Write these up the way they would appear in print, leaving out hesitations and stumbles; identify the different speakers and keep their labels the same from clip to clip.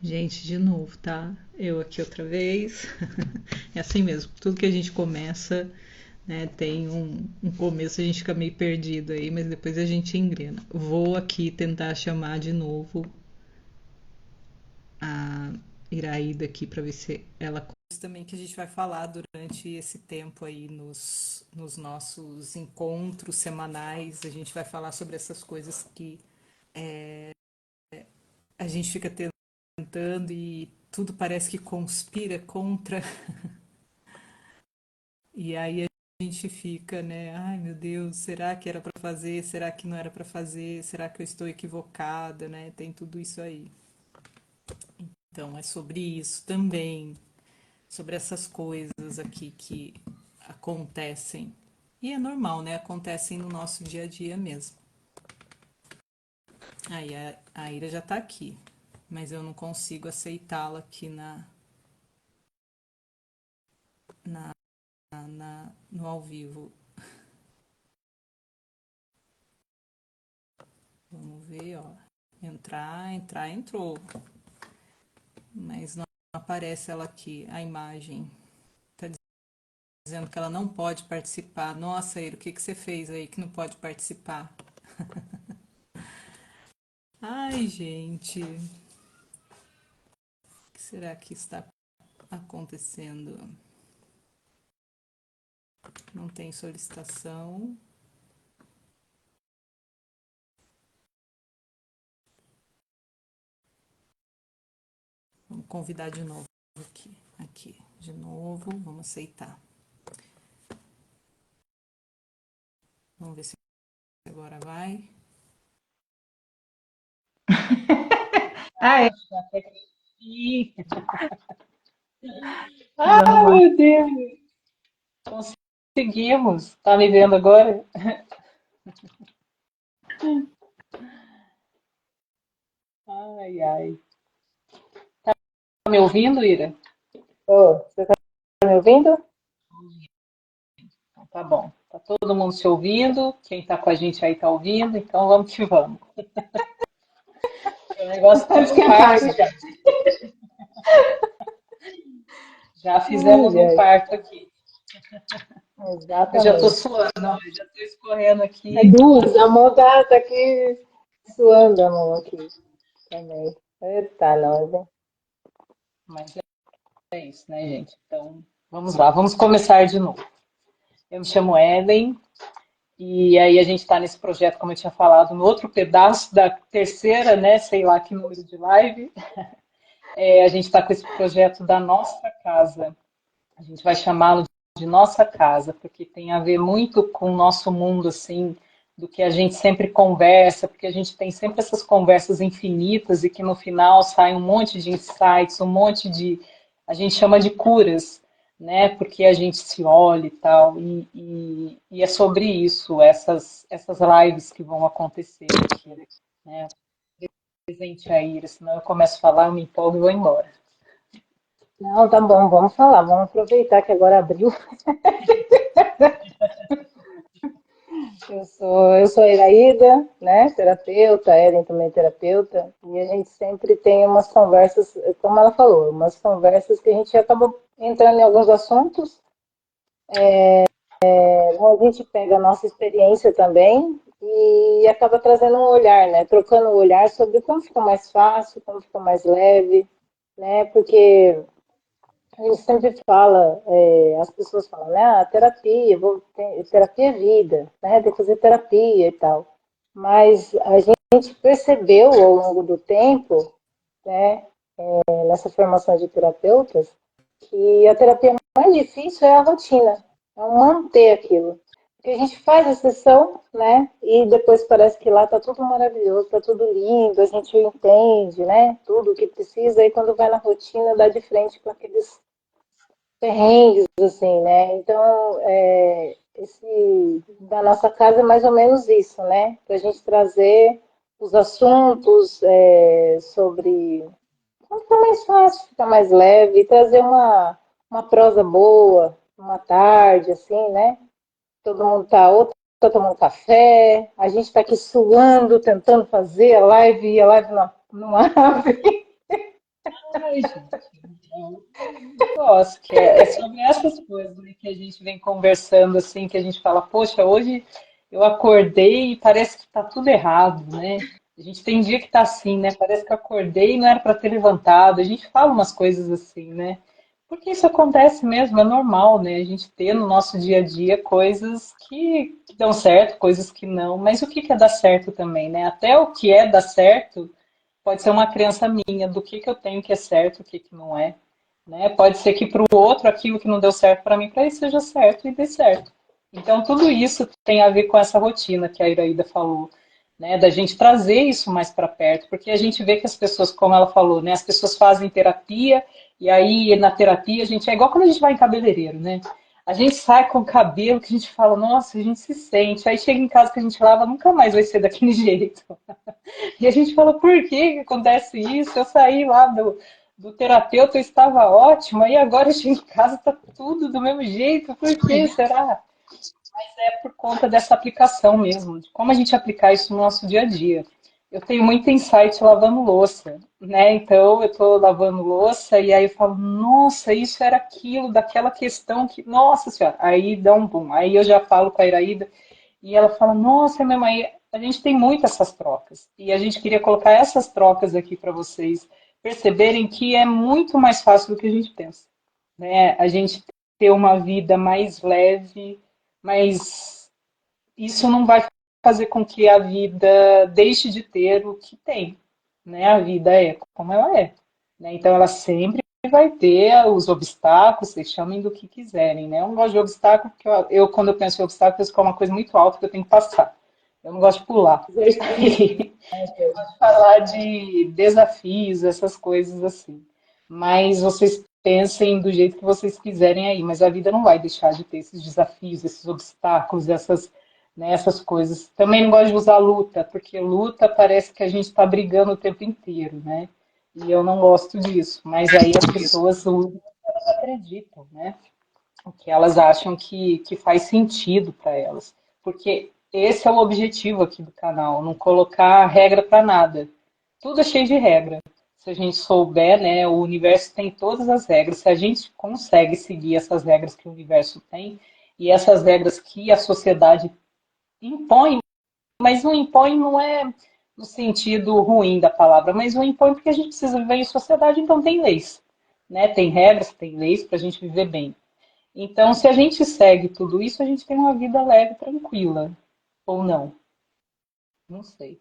Speaker 1: Gente, de novo, tá? Eu aqui outra vez. É assim mesmo, tudo que a gente começa, né, tem um começo, a gente fica meio perdido aí, mas depois a gente engrena. Vou aqui tentar chamar de novo a Iraída aqui para ver se ela também que a gente vai falar durante esse tempo aí nos nossos encontros semanais. A gente vai falar sobre essas coisas que a gente fica tentando e tudo parece que conspira contra. E aí a gente fica, né? Ai, meu Deus, será que era para fazer? Será que não era para fazer? Será que eu estou equivocada, né? Tem tudo isso aí. Então é sobre isso também, sobre essas coisas aqui que acontecem. E é normal, né? Acontecem no nosso dia a dia mesmo. Aí a Ira já tá aqui, mas eu não consigo aceitá-la aqui no ao vivo. Vamos ver, ó. Entrar, entrou. Mas não aparece ela aqui, a imagem. Tá dizendo que ela não pode participar. Nossa, Ira, o que que você fez aí que não pode participar? Ai, gente, o que será que está acontecendo? Não tem solicitação. Vamos convidar de novo aqui. Aqui, de novo, vamos aceitar. Vamos ver se agora vai.
Speaker 2: Ah, é. Até que sim.
Speaker 1: Vamos
Speaker 2: Ah,
Speaker 1: lá.
Speaker 2: meu Deus, conseguimos. Tá me vendo agora? Ai, ai. Tá me ouvindo, Ira?
Speaker 3: Ô, você tá me ouvindo?
Speaker 2: Então, tá bom. Tá todo mundo se ouvindo. Quem tá com a gente aí tá ouvindo. Então vamos que vamos. O negócio tá no
Speaker 3: Esquentar
Speaker 2: parto
Speaker 3: aqui.
Speaker 2: já. Já fizemos
Speaker 3: Ai,
Speaker 2: um
Speaker 3: ai,
Speaker 2: parto aqui. Eu já tô
Speaker 3: exatamente.
Speaker 2: suando, ó, eu já tô escorrendo
Speaker 3: É
Speaker 2: aqui.
Speaker 3: duas, a mão tá aqui suando a mão aqui também. Eita, nós, hein?
Speaker 2: Mas é isso, né, gente? Então vamos lá, vamos começar de novo. Eu me chamo Ellen. E aí a gente está nesse projeto, como eu tinha falado, no outro pedaço da terceira, né, sei lá que número de live. A gente está com esse projeto da nossa casa. A gente vai chamá-lo de nossa casa, porque tem a ver muito com o nosso mundo, assim, do que a gente sempre conversa, porque a gente tem sempre essas conversas infinitas e que no final sai um monte de insights, um monte de, a gente chama de curas, né? Porque a gente se olha e tal, e é sobre isso, essas lives que vão acontecer aqui, né? Presente a Ira, senão eu começo a falar, eu me empolgo e vou embora.
Speaker 3: Não, tá bom, vamos falar, vamos aproveitar que agora abriu. Eu sou a Iraída, né, terapeuta, a Ellen também é terapeuta, e a gente sempre tem umas conversas, como ela falou, umas conversas que a gente acaba entrando em alguns assuntos. A gente pega a nossa experiência também e acaba trazendo um olhar, né? Trocando o olhar sobre como fica mais fácil, como fica mais leve, né? Porque a gente sempre fala, as pessoas falam, né? Ah, terapia, terapia é vida, né? Tem que fazer terapia e tal. Mas a gente percebeu ao longo do tempo, né? Nessa formação de terapeutas, que a terapia mais difícil é a rotina, é manter aquilo. Porque a gente faz a sessão, né? E depois parece que lá tá tudo maravilhoso, tá tudo lindo, a gente entende, né? Tudo o que precisa, e quando vai na rotina dá de frente com aqueles perrengues, assim, né? Então, esse da nossa casa é mais ou menos isso, né? Para a gente trazer os assuntos sobre fica mais fácil, fica mais leve, e trazer uma prosa boa, uma tarde, assim, né? Todo mundo outro tá tomando café, a gente está aqui suando, tentando fazer a live, e a live não abre.
Speaker 2: Ai, gente, então, eu gosto, que é sobre essas coisas, né, que a gente vem conversando, assim, que a gente fala, poxa, hoje eu acordei e parece que tá tudo errado, né? A gente tem dia que tá assim, né? Parece que eu acordei e não era para ter levantado. A gente fala umas coisas assim, né? Porque isso acontece mesmo, é normal, né? A gente ter no nosso dia a dia coisas que dão certo, coisas que não. Mas o que que é dar certo também, né? Até o que é dar certo pode ser uma crença minha do que eu tenho que é certo, o que que não é, né? Pode ser que para o outro aquilo que não deu certo para mim, para ele seja certo e dê certo. Então tudo isso tem a ver com essa rotina que a Iraída falou, né? Da gente trazer isso mais para perto, porque a gente vê que as pessoas, como ela falou, né? As pessoas fazem terapia e aí na terapia a gente é igual quando a gente vai em cabeleireiro, né? A gente sai com o cabelo que a gente fala, nossa, a gente se sente. Aí chega em casa que a gente lava, nunca mais vai ser daquele jeito. E a gente fala, por que que acontece isso? Eu saí lá do terapeuta, eu estava ótima, e agora eu chego em casa, está tudo do mesmo jeito. Por que será? É por conta dessa aplicação mesmo, de como a gente aplicar isso no nosso dia a dia. Eu tenho muito insight lavando louça, né? Então eu estou lavando louça e aí eu falo, nossa, isso era aquilo, daquela questão que, nossa senhora, aí dá um boom. Aí eu já falo com a Iraída e ela fala, nossa, minha mãe, a gente tem muito essas trocas. E a gente queria colocar essas trocas aqui para vocês perceberem que é muito mais fácil do que a gente pensa, né? A gente ter uma vida mais leve, mas isso não vai fazer com que a vida deixe de ter o que tem, né? A vida é como ela é, né? Então ela sempre vai ter os obstáculos, vocês chamem do que quiserem, né? Eu não gosto de obstáculo porque quando eu penso em obstáculo, eu penso que é uma coisa muito alta que eu tenho que passar. Eu não gosto de pular. Falar de desafios, essas coisas assim. Mas vocês pensem do jeito que vocês quiserem aí, mas a vida não vai deixar de ter esses desafios, esses obstáculos, essas, né, essas coisas. Também não gosto de usar luta, porque luta parece que a gente está brigando o tempo inteiro, né? E eu não gosto disso. Mas aí as pessoas usam, elas acreditam, né? O que elas acham que faz sentido para elas. Porque esse é o objetivo aqui do canal, não colocar regra para nada. Tudo é cheio de regra. Se a gente souber, né, o universo tem todas as regras. Se a gente consegue seguir essas regras que o universo tem e essas regras que a sociedade impõe, mas não impõe não é no sentido ruim da palavra, mas não impõe porque a gente precisa viver em sociedade, então tem leis, né? Tem regras, tem leis para a gente viver bem. Então, se a gente segue tudo isso, a gente tem uma vida leve, tranquila. Ou não? Não sei.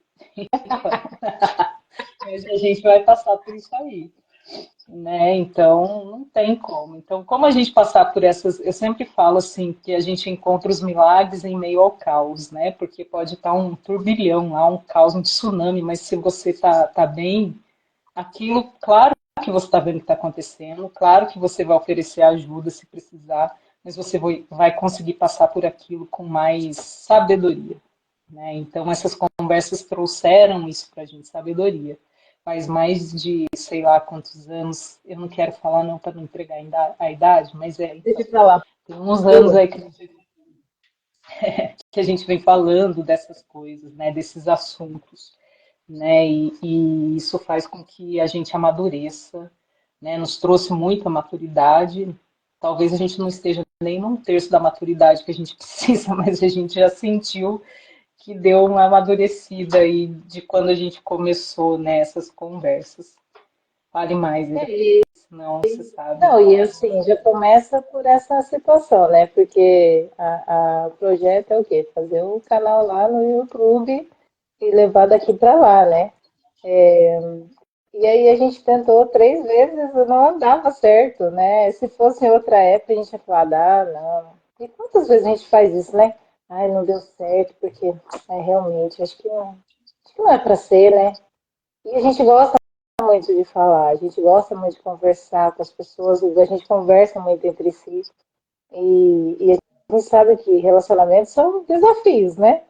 Speaker 2: Mas a gente vai passar por isso aí, né? Então, não tem como. Então, como a gente passar por essas. Eu sempre falo assim, que a gente encontra os milagres em meio ao caos, né? Porque pode estar um turbilhão lá, um caos, um tsunami, mas se você tá bem, aquilo, claro que você está vendo o que está acontecendo, claro que você vai oferecer ajuda se precisar, mas você vai conseguir passar por aquilo com mais sabedoria, né? Então, essas conversas trouxeram isso para a gente, sabedoria. Faz mais de, sei lá quantos anos, eu não quero falar não para não entregar a idade, mas
Speaker 3: Deixa pra lá.
Speaker 2: tem uns anos aí que a gente vem falando dessas coisas, né, desses assuntos, né, e isso faz com que a gente amadureça, né, nos trouxe muita maturidade. Talvez a gente não esteja nem num terço da maturidade que a gente precisa, mas a gente já sentiu que deu uma amadurecida aí de quando a gente começou nessas conversas. Fale mais, Ira,
Speaker 3: É,
Speaker 2: senão você sabe.
Speaker 3: não, e assim, já começa por essa situação, né? Porque o projeto é o quê? Fazer um canal lá no YouTube e levar daqui para lá, né? E aí a gente tentou 3 vezes e não andava certo, né? Se fosse em outra época, a gente ia falar, ah, não. E quantas vezes a gente faz isso, né? Ai, não deu certo, porque realmente acho que não é para ser, né? E a gente gosta muito de falar, a gente gosta muito de conversar com as pessoas, a gente conversa muito entre si. E a gente sabe que relacionamentos são desafios, né?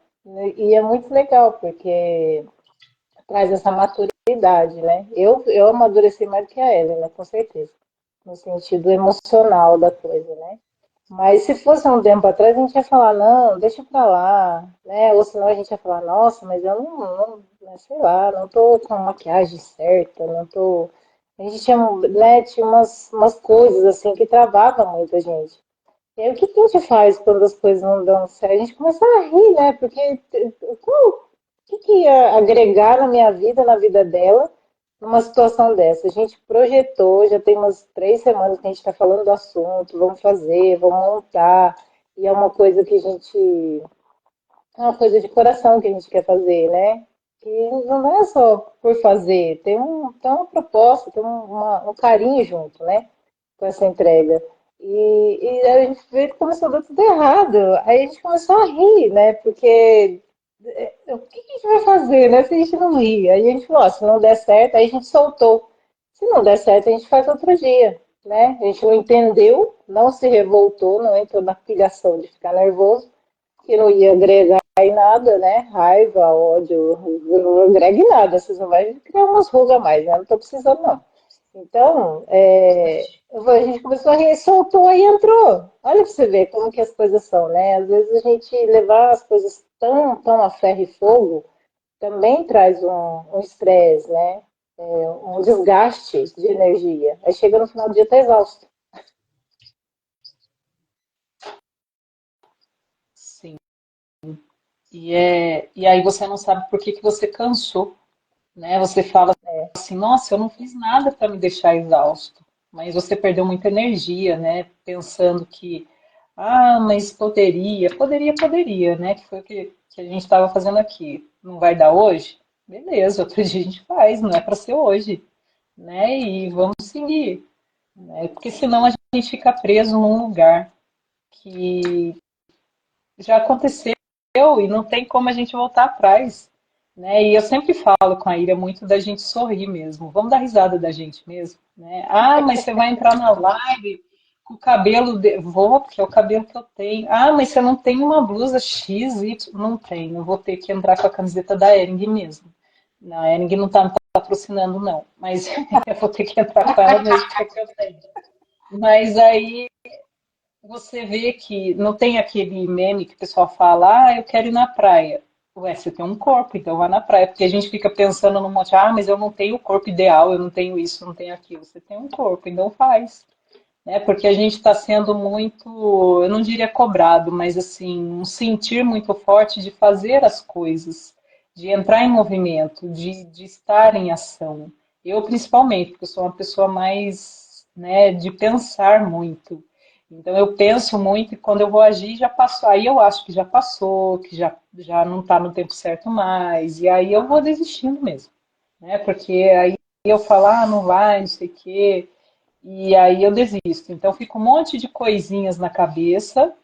Speaker 3: E é muito legal, porque traz essa maturidade, né? Eu amadureci mais do que a Ellen, né? Com certeza. No sentido emocional da coisa, né? Mas se fosse um tempo atrás, a gente ia falar, não, deixa pra lá, né? Ou senão a gente ia falar, nossa, mas eu não sei lá, não tô com a maquiagem certa, não tô. A gente tinha, né, tinha umas coisas assim que travavam muito a gente. E aí, o que que a gente faz quando as coisas não dão certo? A gente começa a rir, né? Porque o que ia agregar na minha vida, na vida dela, numa situação dessa? A gente projetou, já tem umas 3 semanas que a gente está falando do assunto, vamos fazer, vamos montar, e é uma coisa que a gente. É uma coisa de coração que a gente quer fazer, né? Que não é só por fazer, tem uma proposta, tem um carinho junto, né? Com essa entrega. E a gente vê que começou a dar tudo errado. Aí a gente começou a rir, né? Porque o que a gente vai fazer, né? Se a gente não rir. Aí a gente falou, ó, se não der certo, aí a gente soltou. Se não der certo, a gente faz outro dia, né? A gente não entendeu, não se revoltou, não entrou na pilhação de ficar nervoso, que não ia agregar em nada, né? Raiva, ódio, não agrega em nada. Vocês não vai criar umas rugas a mais, né? Não estou precisando, não. Então, a gente começou a rir, soltou e entrou. Olha para você ver como que as coisas são, né? Às vezes a gente levar as coisas tão a ferro e fogo também traz um estresse, né? Um desgaste de energia. Aí chega no final do dia, tá exausto.
Speaker 2: Sim. E aí você não sabe por que que você cansou, né? Você fala assim, nossa, eu não fiz nada para me deixar exausto, mas você perdeu muita energia, né? Pensando que, mas poderia, né? Que foi o que a gente estava fazendo aqui. Não vai dar hoje? Beleza, outro dia a gente faz, não é para ser hoje, né? E vamos seguir, né? Porque senão a gente fica preso num lugar que já aconteceu e não tem como a gente voltar atrás, né? E eu sempre falo com a Ira muito da gente sorrir mesmo. Vamos dar risada da gente mesmo, né? Mas você vai entrar na live com o cabelo vou, porque é o cabelo que eu tenho. Mas você não tem uma blusa X, Y, não tenho. Eu vou ter que entrar com a camiseta da Ering mesmo. Não, a Ering não está me patrocinando, não. Mas eu vou ter que entrar com ela mesmo, porque é que eu tenho. Mas aí você vê que não tem aquele meme que o pessoal fala, eu quero ir na praia. Ué, você tem um corpo, então vá na praia. Porque a gente fica pensando num monte, mas eu não tenho o corpo ideal, eu não tenho isso, eu não tenho aquilo. Você tem um corpo, então faz. Né? Porque a gente está sendo muito, eu não diria cobrado, mas assim, um sentir muito forte de fazer as coisas, de entrar em movimento, de estar em ação. Eu principalmente, porque eu sou uma pessoa mais, né, de pensar muito. Então eu penso muito e quando eu vou agir já passou. Aí eu acho que já passou, que já não está no tempo certo mais, e aí eu vou desistindo mesmo, né? Porque aí eu falo, não vai, não sei o quê. E aí eu desisto. Então fica um monte de coisinhas na cabeça,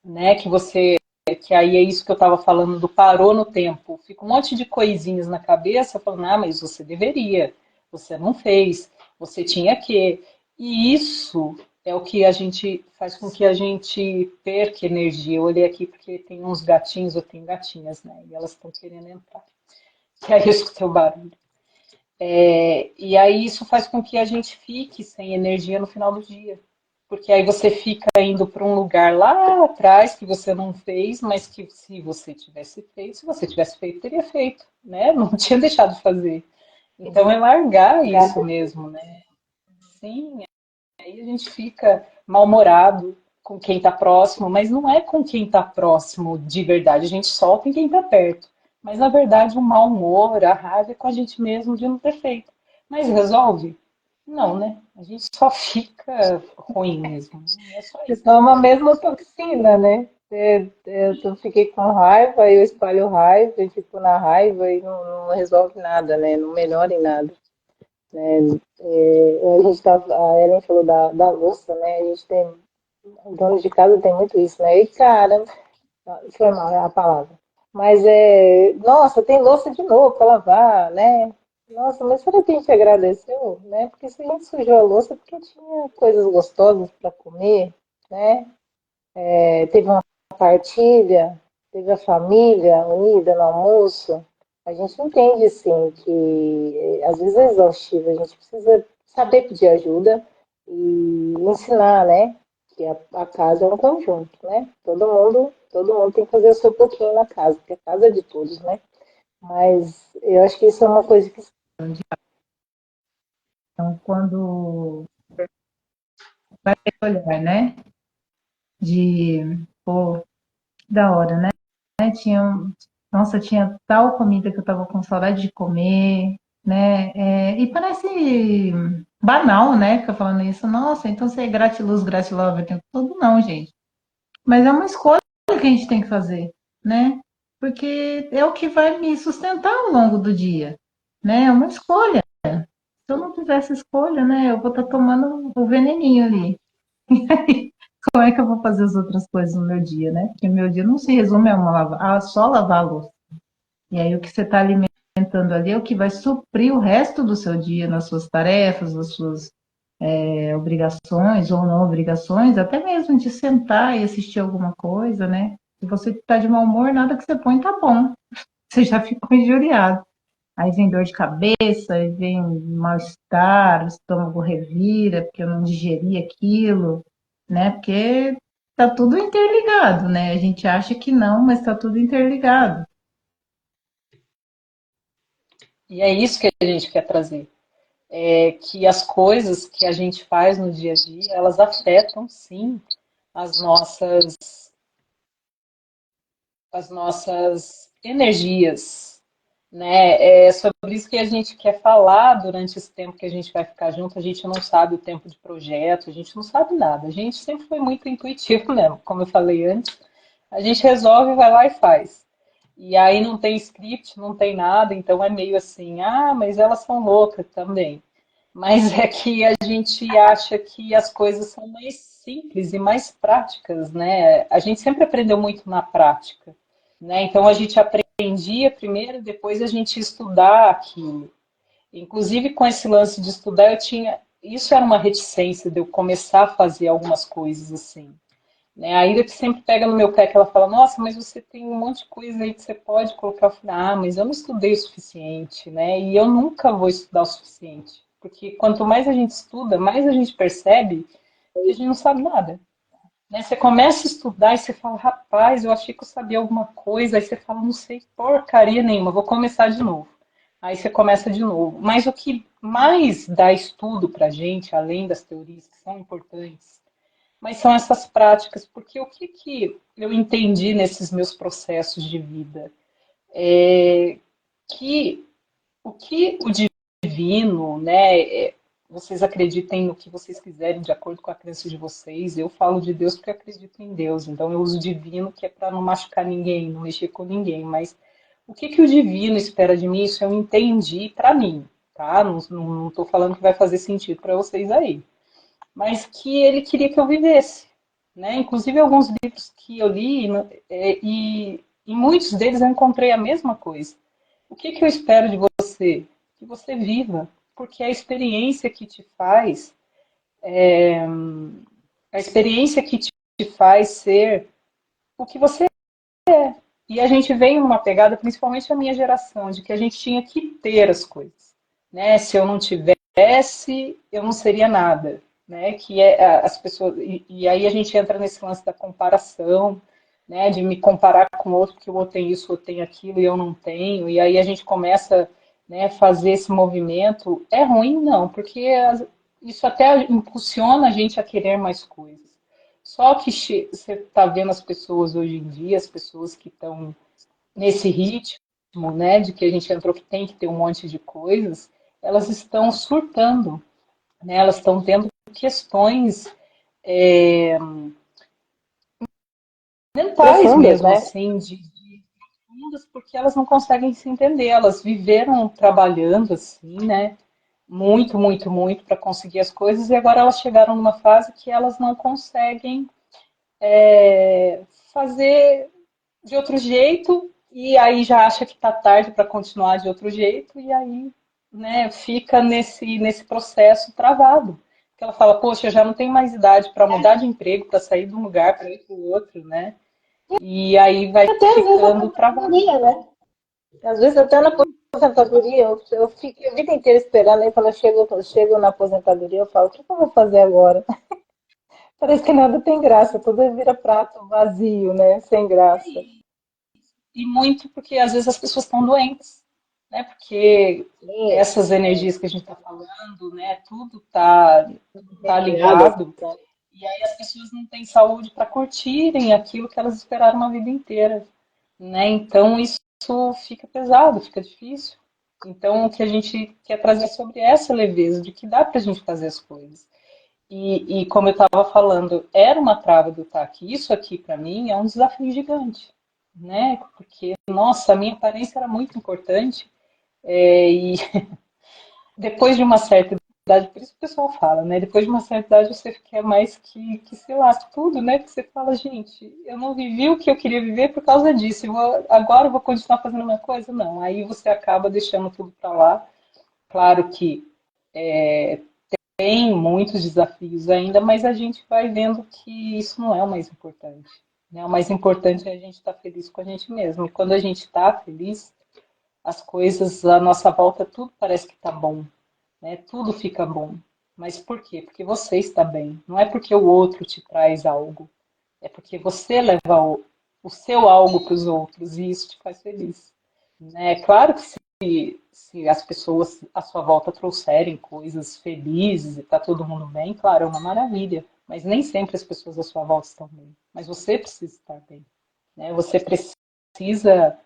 Speaker 2: né? Que aí é isso que eu estava falando do parou no tempo. Fica um monte de coisinhas na cabeça, falando, mas você deveria, você não fez, você tinha que. E isso é o que a gente faz com que a gente perca energia. Eu olhei aqui porque tem uns gatinhos, eu tenho gatinhas, né? E elas estão querendo entrar. E aí eu escutei o barulho. E aí isso faz com que a gente fique sem energia no final do dia. Porque aí você fica indo para um lugar lá atrás que você não fez, mas que se você tivesse feito, se você tivesse feito, teria feito, né? Não tinha deixado de fazer. Então é largar isso mesmo, né? Sim, aí a gente fica mal-humorado com quem está próximo, mas não é com quem está próximo de verdade. A gente solta em quem está perto. Mas na verdade o mau humor, a raiva é com a gente mesmo de não ter feito. Mas resolve? Não, né? A gente só fica ruim mesmo. É só
Speaker 3: Você
Speaker 2: isso.
Speaker 3: toma a mesma toxina, né? Eu fiquei com raiva, eu espalho raiva e fico na raiva e não resolve nada, né? Não melhora em nada. A gente a Ellen falou da louça, né? A gente tem, o dono de casa tem muito isso, né? E cara, foi mal a palavra. Mas nossa, tem louça de novo para lavar, né? Nossa, mas será que a gente agradeceu, né? Porque se a gente sujou a louça, é porque tinha coisas gostosas para comer, né? Teve uma partilha, teve a família unida no almoço. A gente entende, sim, que às vezes é exaustivo, a gente precisa saber pedir ajuda e ensinar, né? Que a casa é um conjunto, né? Todo mundo tem que fazer o seu pouquinho na casa, porque a casa é de todos, né? Mas eu acho que isso é uma coisa que
Speaker 4: Então, quando vai olhar, né? De, pô, da hora, né? Tinha, nossa, tinha tal comida que eu tava com saudade de comer, né? E parece banal, né? Ficar falando isso. Nossa, então você é gratiluz, gratilove o tempo todo. Não, gente. Mas é uma escolha que a gente tem que fazer, né? Porque é o que vai me sustentar ao longo do dia, né? É uma escolha. Se eu não tivesse escolha, né? Eu vou estar tomando o veneninho ali. Como é que eu vou fazer as outras coisas no meu dia, né? Porque meu dia não se resume a só lavar a louça. E aí o que você está alimentando ali é o que vai suprir o resto do seu dia nas suas tarefas, nas suas obrigações ou não obrigações, até mesmo de sentar e assistir alguma coisa, né? Se você está de mau humor, nada que você põe tá bom. Você já ficou injuriado. Aí vem dor de cabeça, aí vem mal-estar, o estômago revira, porque eu não digeri aquilo, né? Porque tá tudo interligado, né? A gente acha que não, mas tá tudo interligado.
Speaker 2: E é isso que a gente quer trazer. É que as coisas que a gente faz no dia a dia, elas afetam, sim, as nossas, as nossas energias, né? É sobre isso que a gente quer falar durante esse tempo que a gente vai ficar junto. A gente não sabe o tempo de projeto, a gente não sabe nada. A gente sempre foi muito intuitivo mesmo, como eu falei antes. A gente resolve, vai lá e faz. E aí não tem script, não tem nada, então é meio assim, ah, mas elas são loucas também. Mas é que a gente acha que as coisas são mais simples e mais práticas, né? A gente sempre aprendeu muito na prática, né? Então a gente aprendia primeiro, depois a gente ia estudar aquilo. Inclusive com esse lance de estudar, eu tinha. Isso era uma reticência de eu começar a fazer algumas coisas assim. Né? A Ira que sempre pega no meu pé, que ela fala, nossa, mas você tem um monte de coisa aí que você pode colocar. Eu falo, ah, mas eu não estudei o suficiente, né? E eu nunca vou estudar o suficiente. Porque quanto mais a gente estuda, mais a gente percebe que a gente não sabe nada. Né? Você começa a estudar e você fala, rapaz, eu achei que eu sabia alguma coisa. Aí você fala, não sei porcaria nenhuma, vou começar de novo. Aí você começa de novo. Mas o que mais dá estudo pra gente, além das teorias que são importantes, mas são essas práticas, porque o que, que eu entendi nesses meus processos de vida? É que o que o divino, né? Vocês acreditem no que vocês quiserem, de acordo com a crença de vocês. Eu falo de Deus porque eu acredito em Deus, então eu uso divino, que é para não machucar ninguém, não mexer com ninguém. Mas o que, que o divino espera de mim? Isso eu entendi para mim, tá? Não estou falando que vai fazer sentido para vocês aí, mas que ele queria que eu vivesse, né? Inclusive alguns livros que eu li e em muitos deles eu encontrei a mesma coisa. O que que eu espero de você? Que você viva, porque a experiência que te faz, a experiência que te faz ser o que você é. E a gente vem numa pegada, principalmente a minha geração, de que a gente tinha que ter as coisas, né? Se eu não tivesse, eu não seria nada, né? Que é as pessoas e aí a gente entra nesse lance da comparação, né? De me comparar com o outro, que o outro tem isso, o outro tem aquilo e eu não tenho. E aí a gente começa, né, fazer esse movimento. É ruim, não, porque isso até impulsiona a gente a querer mais coisas. Só que você está vendo as pessoas hoje em dia, as pessoas que estão nesse ritmo, né, de que a gente entrou que tem que ter um monte de coisas, elas estão surtando, né, elas estão tendo questões mentais
Speaker 3: Profundas,
Speaker 2: mesmo,
Speaker 3: né?
Speaker 2: assim, de profundas, porque elas não conseguem se entender, elas viveram trabalhando assim, né, muito, muito, muito para conseguir as coisas e agora elas chegaram numa fase que elas não conseguem fazer de outro jeito e aí já acha que está tarde para continuar de outro jeito e aí, né, fica nesse processo travado. Porque ela fala, poxa, eu já não tenho mais idade para mudar de emprego, para sair de um lugar para ir para o outro, né? E aí vai
Speaker 3: Até às vezes
Speaker 2: ficando travado.
Speaker 3: aposentadoria, né? Às vezes até na aposentadoria, eu fico a vida inteira esperando, aí quando eu chego na aposentadoria, eu falo, o que eu vou fazer agora? Parece que nada tem graça, tudo vira prato vazio, né? Sem graça.
Speaker 2: E muito porque às vezes as pessoas estão doentes. né? Porque
Speaker 3: Sim,
Speaker 2: essas energias que a gente está falando, né? Tudo tá
Speaker 3: regradas,
Speaker 2: ligado.
Speaker 3: né?
Speaker 2: E aí as pessoas não têm saúde para curtirem aquilo que elas esperaram uma vida inteira, né? Então isso fica pesado, fica difícil. Então o que a gente quer trazer sobre essa leveza, de que dá para a gente fazer as coisas. E como eu estava falando, era uma trava do TAC. Isso aqui para mim é um desafio gigante, né? Porque, nossa, a minha aparência era muito importante. E depois de uma certa idade, por isso que o pessoal fala, né? Depois de uma certa idade você quer mais que sei lá, tudo, né? Que você fala, gente, eu não vivi o que eu queria viver por causa disso. Agora eu vou continuar fazendo a mesma coisa? Não. Aí você acaba deixando tudo para lá. Claro que tem muitos desafios ainda, mas a gente vai vendo que isso não é o mais importante. Né? O mais importante é a gente estar feliz com a gente mesmo. E quando a gente está feliz, as coisas à nossa volta, tudo parece que está bom, né? Tudo fica bom. Mas por quê? Porque você está bem. Não é porque o outro te traz algo. É porque você leva o seu algo para os outros e isso te faz feliz. Né? É claro que se as pessoas à sua volta trouxerem coisas felizes e está todo mundo bem, claro, é uma maravilha. Mas nem sempre as pessoas à sua volta estão bem. Mas você precisa estar bem. Né? Você precisa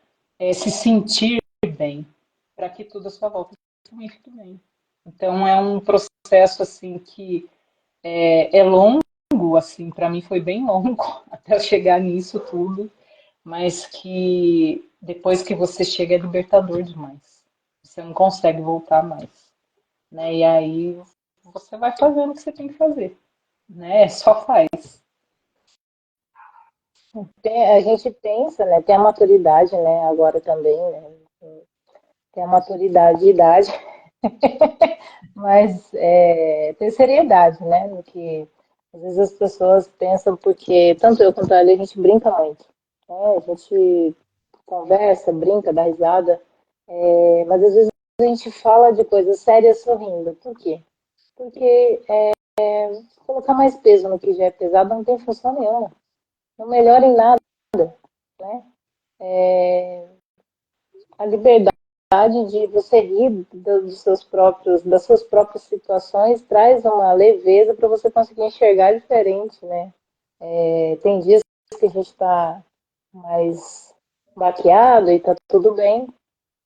Speaker 2: se sentir bem para que tudo à sua volta também fique bem. Então é um processo assim que é longo, assim, para mim foi bem longo até eu chegar nisso tudo, mas que depois que você chega é libertador demais. Você não consegue voltar mais, né? E aí você vai fazendo o que você tem que fazer, né? Só faz.
Speaker 3: A gente pensa, né? Tem a maturidade, né? Agora também, né? Tem a maturidade e idade, mas tem seriedade, né? No que às vezes as pessoas pensam, porque tanto eu quanto ela, a gente brinca muito. Né? A gente conversa, brinca, dá risada, mas às vezes a gente fala de coisas sérias sorrindo. Por quê? Porque colocar mais peso no que já é pesado não tem função nenhuma. Não melhora em nada, né? A liberdade de você rir dos seus próprios, das suas próprias situações traz uma leveza para você conseguir enxergar diferente, né? Tem dias que a gente está mais baqueado e está tudo bem,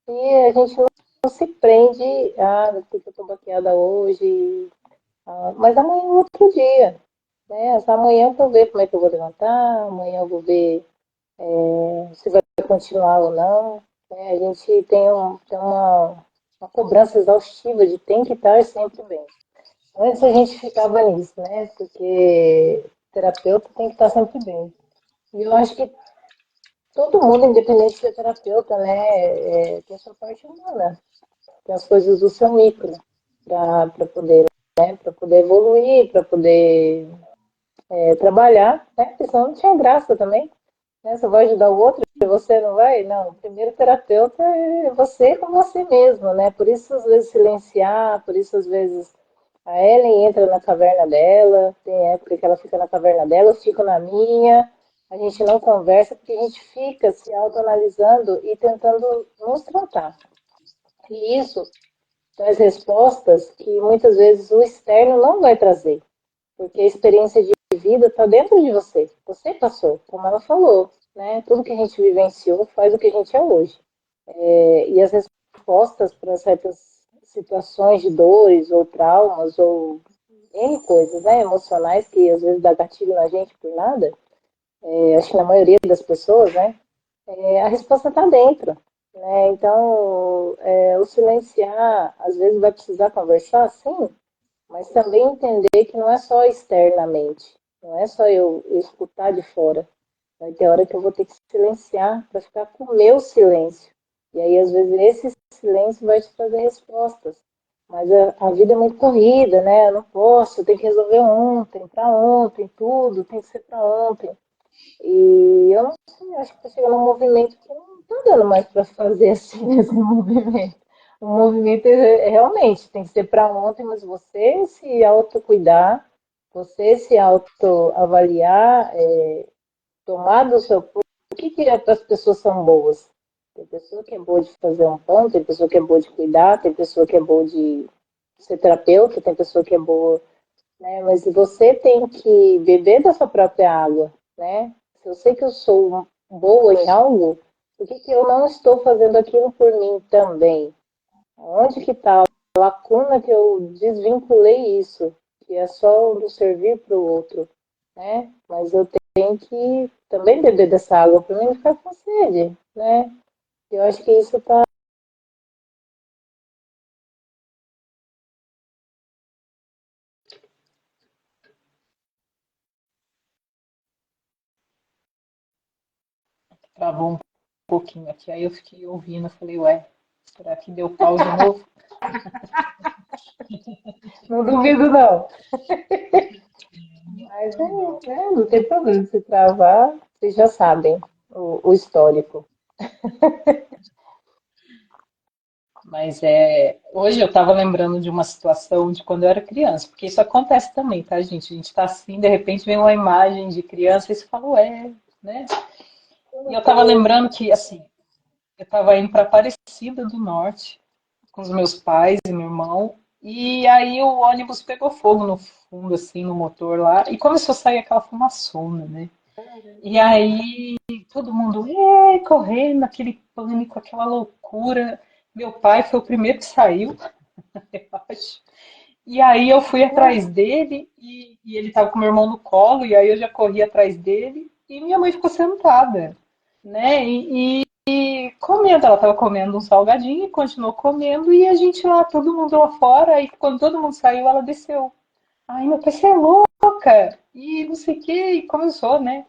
Speaker 3: e a gente não se prende porque eu estou baqueada hoje, mas amanhã é outro dia, né? Amanhã eu vou ver como é que eu vou levantar, amanhã eu vou ver se vai continuar ou não. Né? A gente tem uma cobrança exaustiva de tem que estar sempre bem. Antes a gente ficava nisso, né? Porque terapeuta tem que estar sempre bem. E eu acho que todo mundo, independente de ser terapeuta, né, tem a sua parte humana, tem as coisas do seu micro para poder, né, para poder evoluir, para poder trabalhar, né? Porque senão não tinha graça também. Né? Você vai ajudar o outro e você não vai? Não, o primeiro terapeuta é você com você mesmo, né? Por isso, às vezes, silenciar, por isso, às vezes, a Ellen entra na caverna dela, tem época que ela fica na caverna dela, eu fico na minha, a gente não conversa porque a gente fica se autoanalisando e tentando nos tratar. E isso traz respostas que muitas vezes o externo não vai trazer, porque a experiência de vida está dentro de você. Você passou, como ela falou, né? Tudo que a gente vivenciou faz o que a gente é hoje. E as respostas para certas situações de dores ou traumas ou N coisas, né? Emocionais que às vezes dá gatilho na gente por nada, acho que na maioria das pessoas, né? A resposta está dentro. Né? Então, o silenciar, às vezes vai precisar conversar, sim, mas também entender que não é só externamente, não é só eu escutar de fora. Vai ter hora que eu vou ter que silenciar para ficar com o meu silêncio. E aí, às vezes, esse silêncio vai te trazer respostas. Mas a vida é muito corrida, né? Eu não posso, eu tenho que resolver ontem, para ontem, tudo tem que ser para ontem. E eu não sei, acho que está chegando um movimento que não está dando mais para fazer assim esse movimento. O movimento realmente tem que ser para ontem, mas você se autocuidar, você se autoavaliar, tomar do seu. Por que as pessoas são boas? Tem pessoa que é boa de fazer um pão, tem pessoa que é boa de cuidar, tem pessoa que é boa de ser terapeuta, tem pessoa que é boa, né? Mas você tem que beber da sua própria água, né? Se eu sei que eu sou boa em algo, por que que eu não estou fazendo aquilo por mim também? Onde que está a lacuna que eu desvinculei isso? Que é só do servir para o outro, né? Mas eu tenho que também beber dessa água para mim não ficar com sede, né? Eu acho que isso está.
Speaker 2: Travou um pouquinho aqui, aí eu fiquei ouvindo, falei, ué, será que deu pau de novo?
Speaker 3: Não duvido, não. Mas não tem problema se travar, vocês já sabem o histórico.
Speaker 2: Mas hoje eu estava lembrando de uma situação de quando eu era criança, porque isso acontece também, tá, gente? A gente está assim, de repente vem uma imagem de criança e você fala, ué, né? E eu estava lembrando que, assim, eu estava indo para Aparecida do Norte com os meus pais e meu irmão, e aí o ônibus pegou fogo no fundo, assim, no motor lá, e começou a sair aquela fumaçona, né? E aí todo mundo correndo, aquele pânico, aquela loucura. Meu pai foi o primeiro que saiu, eu acho. E aí eu fui atrás dele e ele estava com meu irmão no colo, e aí eu já corri atrás dele e minha mãe ficou sentada, né? E comendo, ela estava comendo um salgadinho e continuou comendo, e a gente lá, todo mundo lá fora, e quando todo mundo saiu, ela desceu. Ai, meu pai, você é louca! E não sei o que, e começou, né?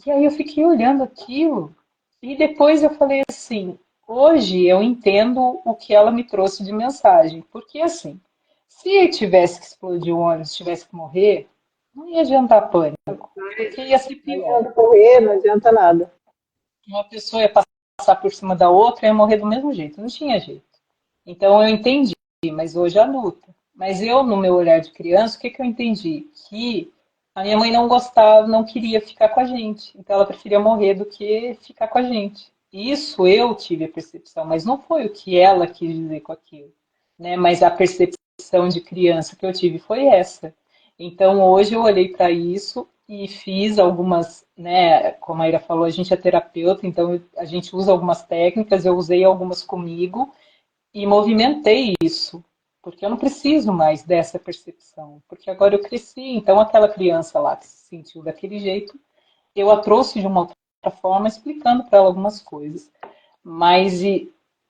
Speaker 2: E aí eu fiquei olhando aquilo e depois eu falei assim, hoje eu entendo o que ela me trouxe de mensagem, porque assim, se tivesse que explodir o ônibus, tivesse que morrer, não ia adiantar pânico, porque ia ser
Speaker 3: Não
Speaker 2: pior.
Speaker 3: adianta correr, não adianta nada.
Speaker 2: Uma pessoa ia passar por cima da outra e ia morrer do mesmo jeito, não tinha jeito. Então eu entendi, mas hoje a luta. Mas eu, no meu olhar de criança, o que que eu entendi? Que a minha mãe não gostava, não queria ficar com a gente. Então ela preferia morrer do que ficar com a gente. Isso eu tive a percepção, mas não foi o que ela quis dizer com aquilo, né? Mas a percepção de criança que eu tive foi essa. Então hoje eu olhei para isso e fiz algumas, né? Como a Ira falou, a gente é terapeuta, então a gente usa algumas técnicas, eu usei algumas comigo e movimentei isso, porque eu não preciso mais dessa percepção, porque agora eu cresci, então aquela criança lá que se sentiu daquele jeito, eu a trouxe de uma outra forma, explicando para ela algumas coisas. Mas,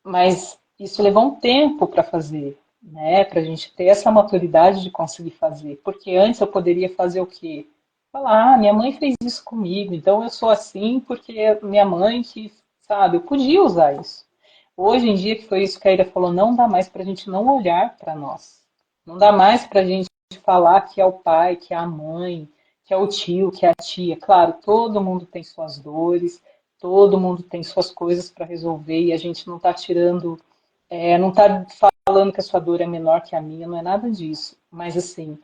Speaker 2: mas isso levou um tempo para fazer, né? Para a gente ter essa maturidade de conseguir fazer. Porque antes eu poderia fazer o quê? Falar, minha mãe fez isso comigo, então eu sou assim porque minha mãe que, sabe, eu podia usar isso. Hoje em dia, que foi isso que a Ira falou, não dá mais para a gente não olhar para nós. Não dá mais para a gente falar que é o pai, que é a mãe, que é o tio, que é a tia. Claro, todo mundo tem suas dores, todo mundo tem suas coisas para resolver e a gente não está tirando, não está falando que a sua dor é menor que a minha, não é nada disso. Mas assim,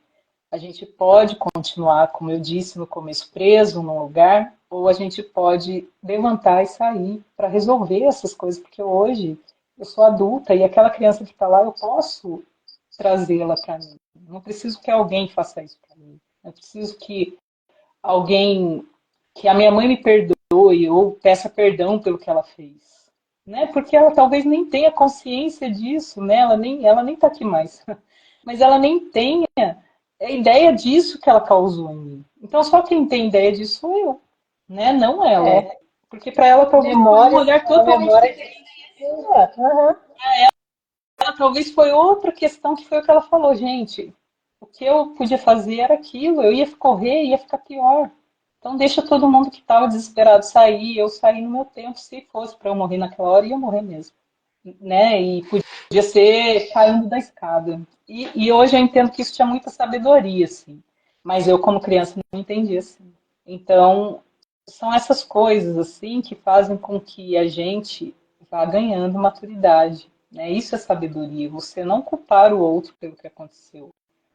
Speaker 2: a gente pode continuar, como eu disse no começo, preso num lugar, ou a gente pode levantar e sair para resolver essas coisas, porque hoje eu sou adulta e aquela criança que está lá, eu posso trazê-la para mim. Não preciso que alguém faça isso para mim. Eu preciso que alguém, que a minha mãe me perdoe ou peça perdão pelo que ela fez. Né? Porque ela talvez nem tenha consciência disso, né? Ela nem está aqui mais. Mas ela nem tem a ideia disso que ela causou em mim. Então, só quem tem ideia disso sou eu, né? Não ela.
Speaker 3: É,
Speaker 2: Porque para ela talvez foi um olhar
Speaker 3: a
Speaker 2: totalmente
Speaker 3: memória
Speaker 2: diferente.
Speaker 3: uhum.
Speaker 2: Ela talvez foi outra questão que foi o que ela falou, gente. O que eu podia fazer era aquilo, eu ia correr, ia ficar pior. Então deixa todo mundo que estava desesperado sair, eu saí no meu tempo, se fosse para eu morrer naquela hora, ia morrer mesmo, né? E podia ser caindo da escada. E hoje eu entendo que isso tinha muita sabedoria, assim. Mas eu, como criança, não entendia assim. Então, são essas coisas, assim, que fazem com que a gente vá ganhando maturidade. Né? Isso é sabedoria. Você não culpar o outro pelo que aconteceu.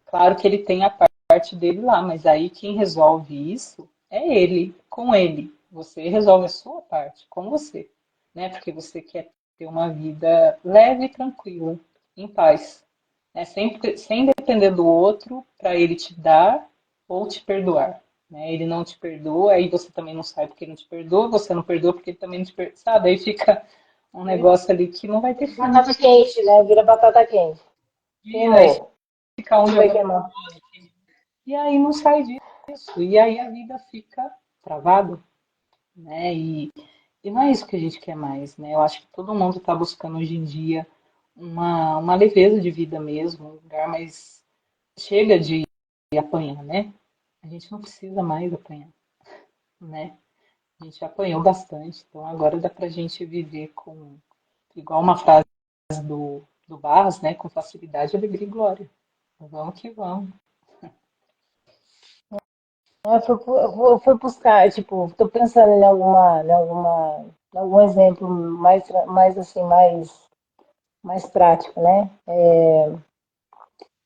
Speaker 2: Claro que ele tem a parte dele lá, mas aí quem resolve isso é ele, com ele. Você resolve a sua parte, com você. né? Porque você quer ter uma vida leve e tranquila, em paz, né? Sem depender do outro para ele te dar ou te perdoar, né? Ele não te perdoa, aí você também não sabe porque ele não te perdoa, você não perdoa porque ele também não te perdoa, sabe? Aí fica um negócio ali que não vai ter fim.
Speaker 3: Batata quente, né? Vira batata quente.
Speaker 2: E aí
Speaker 3: Queimou.
Speaker 2: fica um
Speaker 3: Vai
Speaker 2: jogando
Speaker 3: queimar.
Speaker 2: e aí não sai disso. E aí a vida fica travada, né? E não é isso que a gente quer mais, né? Eu acho que todo mundo está buscando hoje em dia uma leveza de vida mesmo, um lugar mais. Chega de apanhar, né? A gente não precisa mais apanhar, né? A gente apanhou bastante, então agora dá pra gente viver com, igual uma frase do Barros, né? Com facilidade, alegria e glória. Vamos que vamos.
Speaker 3: Eu fui buscar, tipo, tô pensando em algum exemplo mais assim, mais prático, né?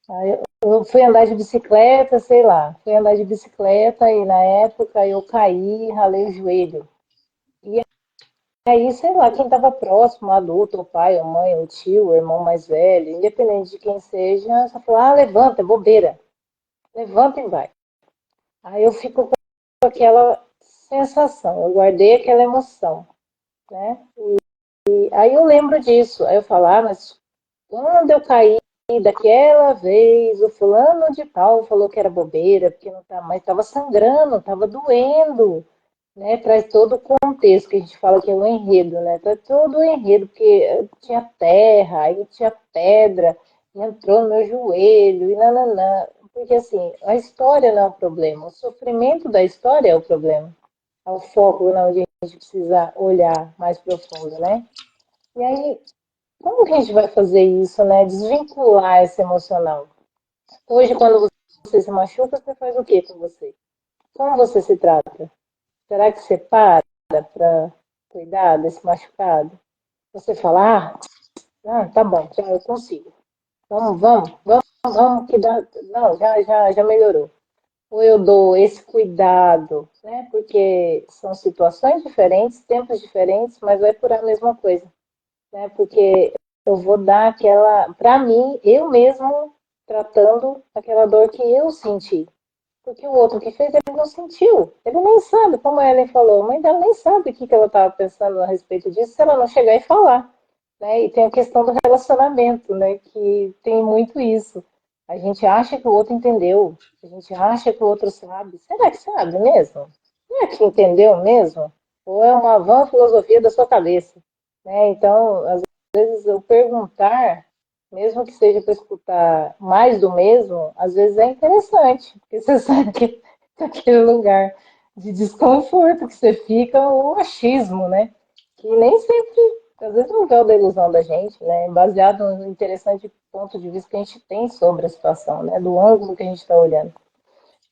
Speaker 3: Aí eu fui andar de bicicleta, sei lá, fui andar de bicicleta e na época eu caí, ralei o joelho. E aí, sei lá, quem estava próximo, adulto, o pai, a mãe, o tio, o irmão mais velho, independente de quem seja, só falou, ah, levanta, é bobeira, levanta e vai. Aí eu fico com aquela sensação, eu guardei aquela emoção, né? E aí eu lembro disso, aí eu falo, ah, mas quando eu caí daquela vez, o fulano de tal falou que era bobeira, porque não tá, mas estava sangrando, estava doendo, né? Traz todo o contexto que a gente fala que é o enredo, né? Traz todo o enredo, porque tinha terra, aí tinha pedra, e entrou no meu joelho, e nananã. Porque assim, a história não é o problema, o sofrimento da história é o problema. É o foco onde a gente precisa olhar mais profundo, né? E aí, como que a gente vai fazer isso, né? Desvincular esse emocional. Hoje, quando você se machuca, você faz o que com você? Como você se trata? Será que você para para cuidar desse machucado? Você fala, tá bom, já eu consigo. Vamos, que dá. Não, já melhorou. Ou eu dou esse cuidado, né? Porque são situações diferentes, tempos diferentes, mas vai por a mesma coisa, né? Porque eu vou dar aquela, para mim, eu mesmo tratando aquela dor que eu senti. Porque o outro que fez, ele não sentiu. Ele nem sabe, como a Ellen falou, a mãe dela nem sabe o que ela estava pensando a respeito disso se ela não chegar e falar. Né? E tem a questão do relacionamento, né? Que tem muito isso. A gente acha que o outro entendeu, a gente acha que o outro sabe. Será que sabe mesmo? Será que entendeu mesmo? Ou é uma vã filosofia da sua cabeça? Né? Então, às vezes, eu perguntar mesmo que seja para escutar mais do mesmo, às vezes é interessante, porque você sabe que naquele lugar de desconforto que você fica, o achismo, né? Que nem sempre, às vezes não é o da ilusão da gente, né? Baseado no interessante ponto de vista que a gente tem sobre a situação, né? Do ângulo que a gente está olhando.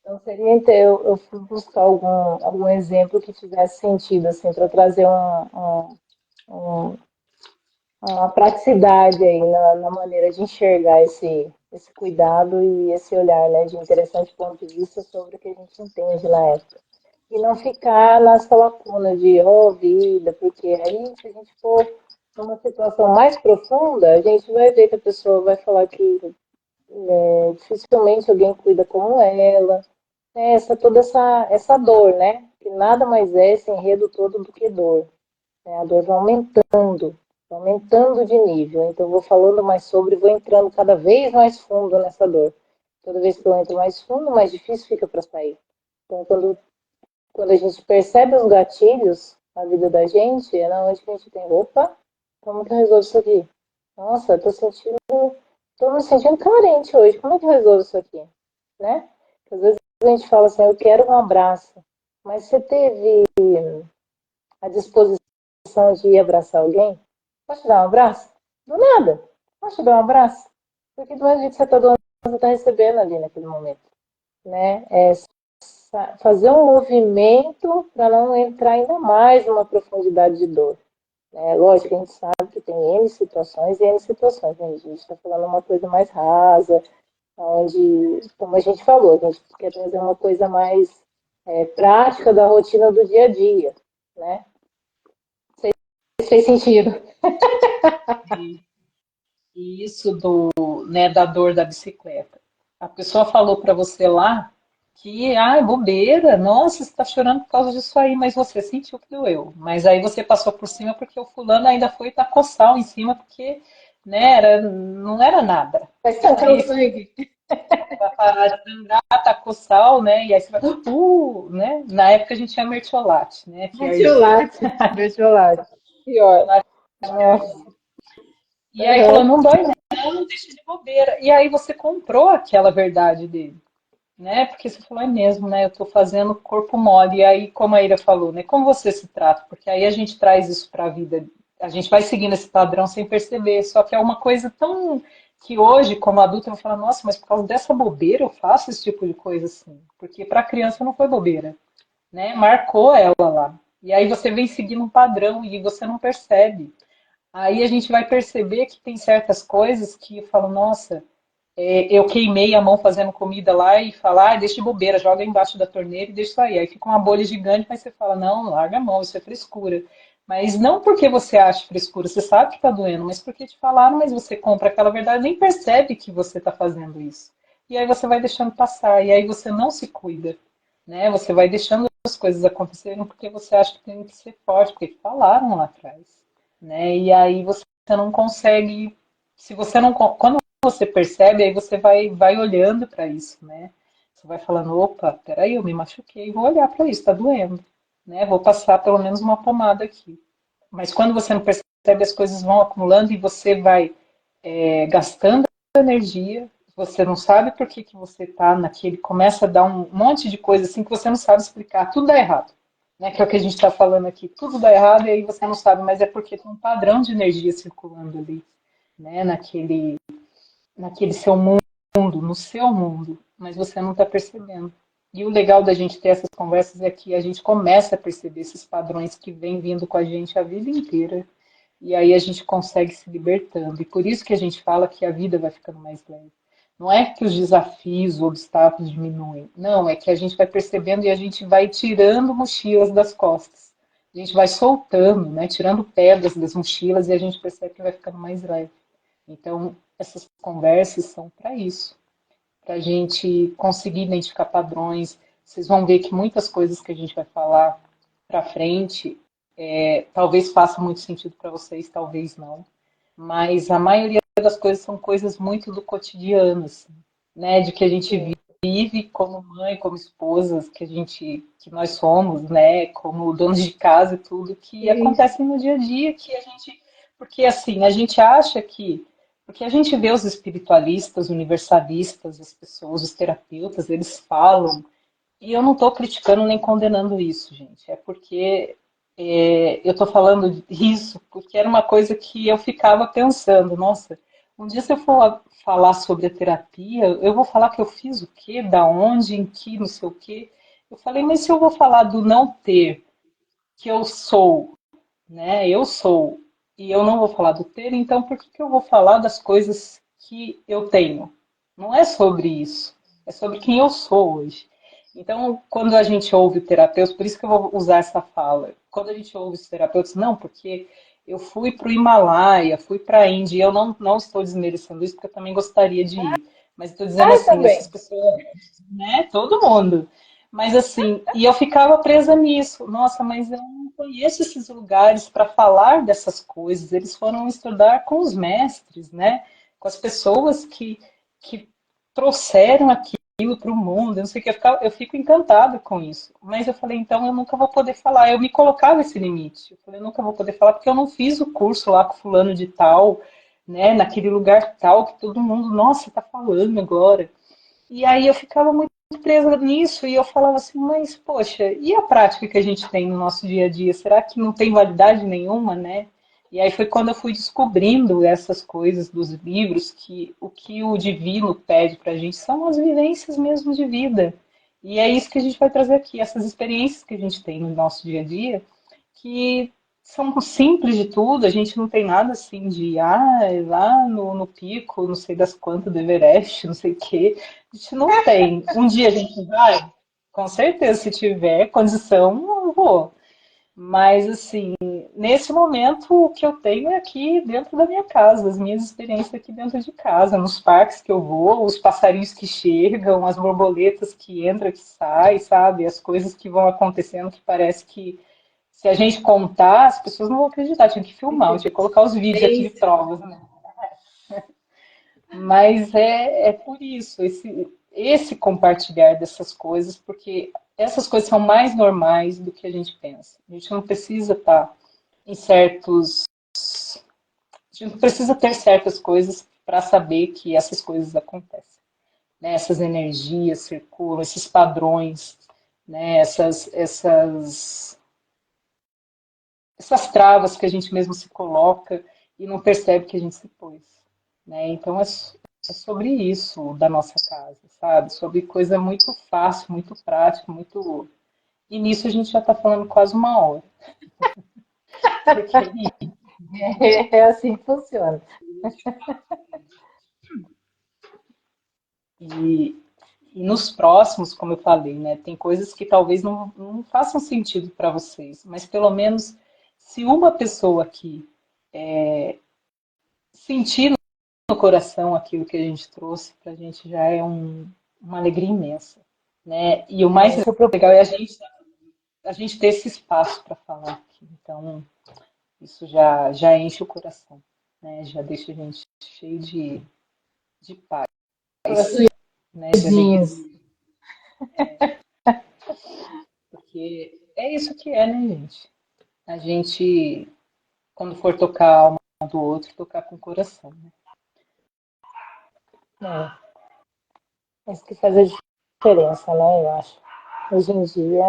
Speaker 3: Então, seria eu fui buscar algum exemplo que tivesse sentido, assim, para trazer um, uma praticidade aí na maneira de enxergar esse cuidado e esse olhar, né, de interessante ponto de vista sobre o que a gente entende na época. E não ficar nessa lacuna de, oh, vida, porque aí, se a gente for numa situação mais profunda, a gente vai ver que a pessoa vai falar que dificilmente alguém cuida como ela, né, toda essa dor, né, que nada mais é esse enredo todo do que dor. Né, a dor vai aumentando de nível. Então, eu vou falando mais sobre, vou entrando cada vez mais fundo nessa dor. Toda vez que eu entro mais fundo, mais difícil fica para sair. Então, quando a gente percebe os gatilhos na vida da gente, é na onde que a gente tem, opa, como que eu resolvo isso aqui? Nossa, tô me sentindo carente hoje, como é que eu resolvo isso aqui? Né? Porque às vezes a gente fala assim, eu quero um abraço, mas você teve a disposição de ir abraçar alguém? Posso te dar um abraço? Do nada. Posso te dar um abraço? Porque do mesmo jeito que você está dando, você está recebendo ali naquele momento. Né? É fazer um movimento para não entrar ainda mais numa profundidade de dor. Lógico que a gente sabe que tem N situações e N situações. Né? A gente está falando uma coisa mais rasa, onde, como a gente falou, a gente quer trazer uma coisa mais prática da rotina do dia a dia. Né? se fez sentido.
Speaker 2: E isso né, da dor da bicicleta. A pessoa falou para você lá que, é bobeira, nossa, você está chorando por causa disso aí, mas você sentiu que doeu. Mas aí você passou por cima porque o fulano ainda foi tacou sal em cima, porque, né, não era nada.
Speaker 3: Vai estancar o
Speaker 2: Aí
Speaker 3: sangue.
Speaker 2: vai parar de lembrar, tacou sal, né, e aí você vai, né? Na época a gente tinha mertiolate, né, que ardia.
Speaker 3: Mertiolate. Pior. Nossa.
Speaker 2: E aí falou, não dói não, deixa de bobeira. E aí você comprou aquela verdade dele, né? Porque você falou, é mesmo, né? Eu tô fazendo corpo mole. E aí, como a Ira falou, né? Como você se trata? Porque aí a gente traz isso para a vida. A gente vai seguindo esse padrão sem perceber. Só que é uma coisa tão que hoje, como adulto, eu vou falar, nossa, mas por causa dessa bobeira eu faço esse tipo de coisa assim. Porque para a criança não foi bobeira, né? Marcou ela lá. E aí você vem seguindo um padrão e você não percebe. Aí a gente vai perceber que tem certas coisas que eu falo, nossa, eu queimei a mão fazendo comida lá e falar, deixa de bobeira, joga embaixo da torneira e deixa isso aí. Aí fica uma bolha gigante, mas você fala, não, larga a mão, isso é frescura. Mas não porque você acha frescura, você sabe que está doendo, mas porque te falaram, mas você compra aquela verdade, nem percebe que você está fazendo isso. E aí você vai deixando passar, e aí você não se cuida, né? Você vai deixando as coisas acontecerem porque você acha que tem que ser forte, porque te falaram lá atrás, né? E aí você não consegue, se você não, quando você percebe, aí você vai olhando para isso, né? Você vai falando, opa, peraí, eu me machuquei, vou olhar para isso, tá doendo, né? Vou passar pelo menos uma pomada aqui. Mas quando você não percebe, as coisas vão acumulando e você vai gastando energia, você não sabe por que você tá naquele, começa a dar um monte de coisa assim que você não sabe explicar, tudo dá errado. Né, que é o que a gente está falando aqui, tudo dá errado e aí você não sabe, mas é porque tem um padrão de energia circulando ali, né, naquele seu mundo, no seu mundo, mas você não está percebendo. E o legal da gente ter essas conversas é que a gente começa a perceber esses padrões que vêm vindo com a gente a vida inteira, e aí a gente consegue se libertando. E por isso que a gente fala que a vida vai ficando mais leve. Não é que os desafios, os obstáculos diminuem. Não, é que a gente vai percebendo e a gente vai tirando mochilas das costas. A gente vai soltando, né? Tirando pedras das mochilas e a gente percebe que vai ficando mais leve. Então, essas conversas são para isso, para a gente conseguir identificar padrões. Vocês vão ver que muitas coisas que a gente vai falar para frente, talvez faça muito sentido para vocês, talvez não. Mas a maioria das coisas são coisas muito do cotidiano, assim, né? De que a gente vive como mãe, como esposas, que nós somos, né? Como donos de casa e tudo, que acontecem no dia a dia, que a gente, porque assim, a gente acha que, porque a gente vê os espiritualistas, universalistas, as pessoas, os terapeutas, eles falam, e eu não estou criticando nem condenando isso, gente, é porque eu estou falando isso porque era uma coisa que eu ficava pensando, nossa, um dia se eu for falar sobre a terapia, eu vou falar que eu fiz o quê, da onde, em que, não sei o quê. Eu falei, mas se eu vou falar do não ter, que eu sou, né? Eu sou, e eu não vou falar do ter, então por que eu vou falar das coisas que eu tenho? Não é sobre isso, é sobre quem eu sou hoje. Então, quando a gente ouve o terapeuta, por isso que eu vou usar essa fala, quando a gente ouve os terapeutas, não, porque eu fui para o Himalaia, fui para a Índia, e eu não estou desmerecendo isso, porque eu também gostaria de ir, mas estou dizendo assim,
Speaker 3: Também.
Speaker 2: essas pessoas, né, todo mundo, mas assim, e eu ficava presa nisso, nossa, mas eu não conheço esses lugares para falar dessas coisas, eles foram estudar com os mestres, né, com as pessoas que trouxeram aquilo para o mundo, eu não sei o que, eu fico encantada com isso. Mas eu falei, então eu nunca vou poder falar. Eu me colocava esse limite. Eu falei, eu nunca vou poder falar porque eu não fiz o curso lá com fulano de tal, né, naquele lugar tal que todo mundo, nossa, tá falando agora. E aí eu ficava muito presa nisso e eu falava assim, mas poxa, e a prática que a gente tem no nosso dia a dia? Será que não tem validade nenhuma, né? E aí foi quando eu fui descobrindo essas coisas dos livros, que o divino pede para a gente são as vivências mesmo de vida. E é isso que a gente vai trazer aqui, essas experiências que a gente tem no nosso dia a dia, que são simples de tudo, a gente não tem nada assim de, lá no pico, não sei das quantas do Everest, não sei o quê. A gente não tem. Um dia a gente vai, com certeza, se tiver condição, eu vou. Mas, assim, nesse momento, o que eu tenho é aqui dentro da minha casa, as minhas experiências aqui dentro de casa, nos parques que eu vou, os passarinhos que chegam, as borboletas que entram, que saem, sabe? As coisas que vão acontecendo que parece que se a gente contar, as pessoas não vão acreditar. Tinha que filmar, eu tinha que colocar os vídeos aqui de provas, né? Mas é por isso, esse compartilhar dessas coisas, porque essas coisas são mais normais do que a gente pensa. A gente não precisa estar em certos. A gente não precisa ter certas coisas para saber que essas coisas acontecem. Né? Essas energias circulam, esses padrões, né? Essas travas que a gente mesmo se coloca e não percebe que a gente se pôs. Né? Então é sobre isso da nossa casa, sabe? Sobre coisa muito fácil, muito prática, muito. E nisso a gente já está falando quase uma hora. Porque
Speaker 3: É assim que funciona.
Speaker 2: E, e nos próximos, como eu falei, né, tem coisas que talvez não façam sentido para vocês, mas pelo menos se uma pessoa aqui sentir no coração aquilo que a gente trouxe, para a gente já é uma alegria imensa. Né? E o mais legal é a gente ter esse espaço para falar aqui. Então, isso já enche o coração, né? Já deixa a gente cheio de paz. Né? De alegria. Porque é isso que é, né, gente? A gente, quando for tocar a alma do outro, tocar com o coração. Né?
Speaker 3: É isso que faz a diferença, né? Eu acho. Hoje em dia,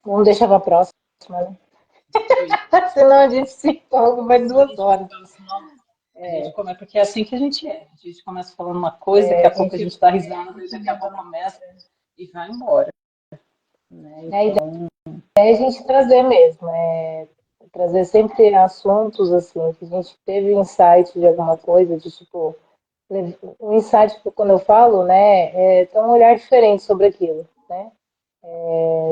Speaker 3: vamos deixar para a próxima, né? Senão a gente se empolga mais 2 horas.
Speaker 2: Porque é assim que a gente é. A gente começa falando uma coisa, daqui a pouco a gente dá risada, daqui a pouco começa e vai embora. Né? Então,
Speaker 3: É a gente trazer mesmo, trazer sempre assuntos assim, que a gente teve insight de alguma coisa, de tipo, um insight, quando eu falo, né, ter um olhar diferente sobre aquilo, né,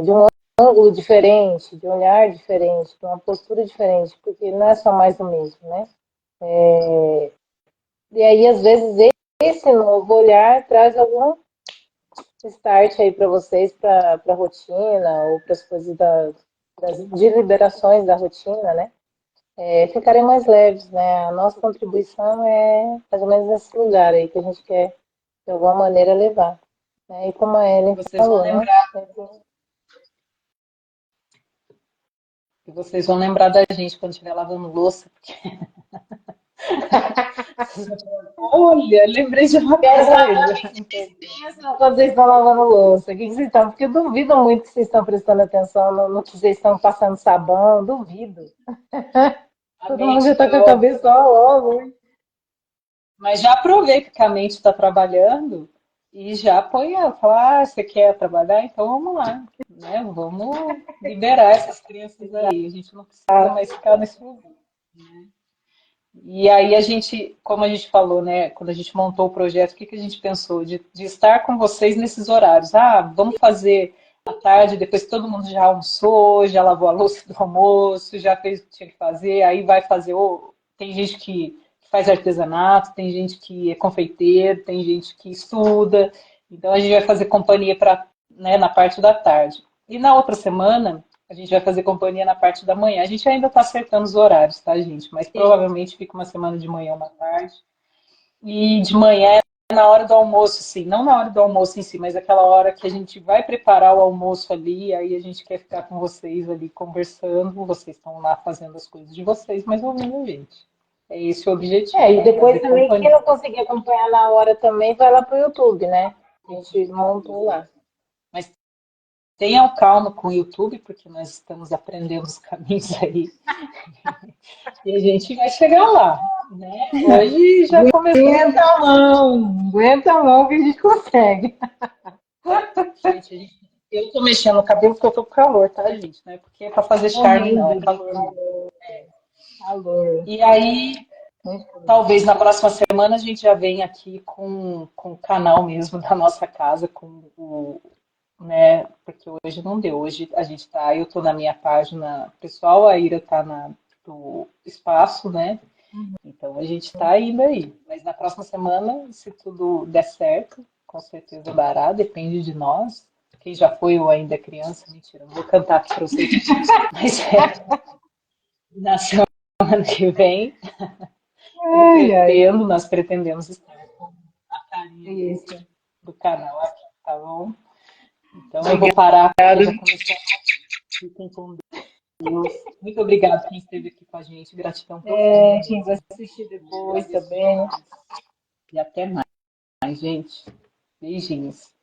Speaker 3: de um ângulo diferente, de um olhar diferente, de uma postura diferente, porque não é só mais do mesmo, né. E aí, às vezes, esse novo olhar traz algum start aí para vocês, para a rotina, ou para as coisas de liberações da rotina, né? Ficarem mais leves, né? A nossa contribuição é mais ou menos nesse lugar aí que a gente quer, de alguma maneira, levar. Né? E como a Ellen falou, né?
Speaker 2: E vocês vão lembrar da gente quando estiver lavando louça. Porque... Olha, lembrei de uma coisa.
Speaker 3: Quando vocês estão lavando louça, o que vocês estão? Porque eu duvido muito que vocês estão prestando atenção no que vocês estão passando sabão, duvido. Todo mundo já está com a cabeça logo.
Speaker 2: Mas já aproveita que a mente está trabalhando e já põe ela. Fala, você quer trabalhar? Então vamos lá. Né? Vamos liberar essas crianças aí. A gente não precisa mais ficar nesse lugar. Né? E aí a gente, como a gente falou, né, quando a gente montou o projeto, o que a gente pensou? De estar com vocês nesses horários. Vamos fazer à tarde, depois que todo mundo já almoçou, já lavou a louça do almoço, já fez o que tinha que fazer, aí vai fazer. Tem gente que faz artesanato, tem gente que é confeiteiro, tem gente que estuda. Então a gente vai fazer companhia né, na parte da tarde. E na outra semana a gente vai fazer companhia na parte da manhã. A gente ainda está acertando os horários, tá, gente? Mas provavelmente fica uma semana de manhã, uma tarde. E de manhã é na hora do almoço, sim. Não na hora do almoço em si, mas aquela hora que a gente vai preparar o almoço ali, aí a gente quer ficar com vocês ali conversando. Vocês estão lá fazendo as coisas de vocês, mas ouvindo a gente. É esse o objetivo.
Speaker 3: E depois também, quem não conseguir acompanhar na hora também, vai lá pro YouTube, né? A gente montou lá.
Speaker 2: Mas tenham calma com o YouTube, porque nós estamos aprendendo os caminhos aí. E a gente vai chegar lá, né? Hoje já começou.
Speaker 3: Aguenta a mão que a gente consegue.
Speaker 2: Gente, eu tô mexendo no cabelo porque eu tô com calor, tá, gente? Não é porque é pra fazer charme, não. É calor.
Speaker 3: Calor.
Speaker 2: E aí, talvez na próxima semana a gente já venha aqui com o canal mesmo da nossa casa, com né? Porque hoje não deu. Hoje a gente tá, eu tô na minha página pessoal, a Ira tá do espaço, né? Então a gente tá indo aí. Mas na próxima semana, se tudo der certo, com certeza dará, depende de nós. Quem já foi ou ainda é criança, mentira, não vou cantar aqui para vocês. Mas na semana que vem,
Speaker 3: Ai, ai.
Speaker 2: nós pretendemos estar com a carinha
Speaker 3: Isso.
Speaker 2: do canal aqui, tá bom? Então eu vou parar, porque eu já comecei a fiquem com Deus. Muito obrigada quem esteve aqui com a gente. Gratidão profunda
Speaker 3: Quem vai
Speaker 2: mesmo.
Speaker 3: assistir depois
Speaker 2: Agradeço
Speaker 3: também.
Speaker 2: demais. E até mais, gente. Beijinhos.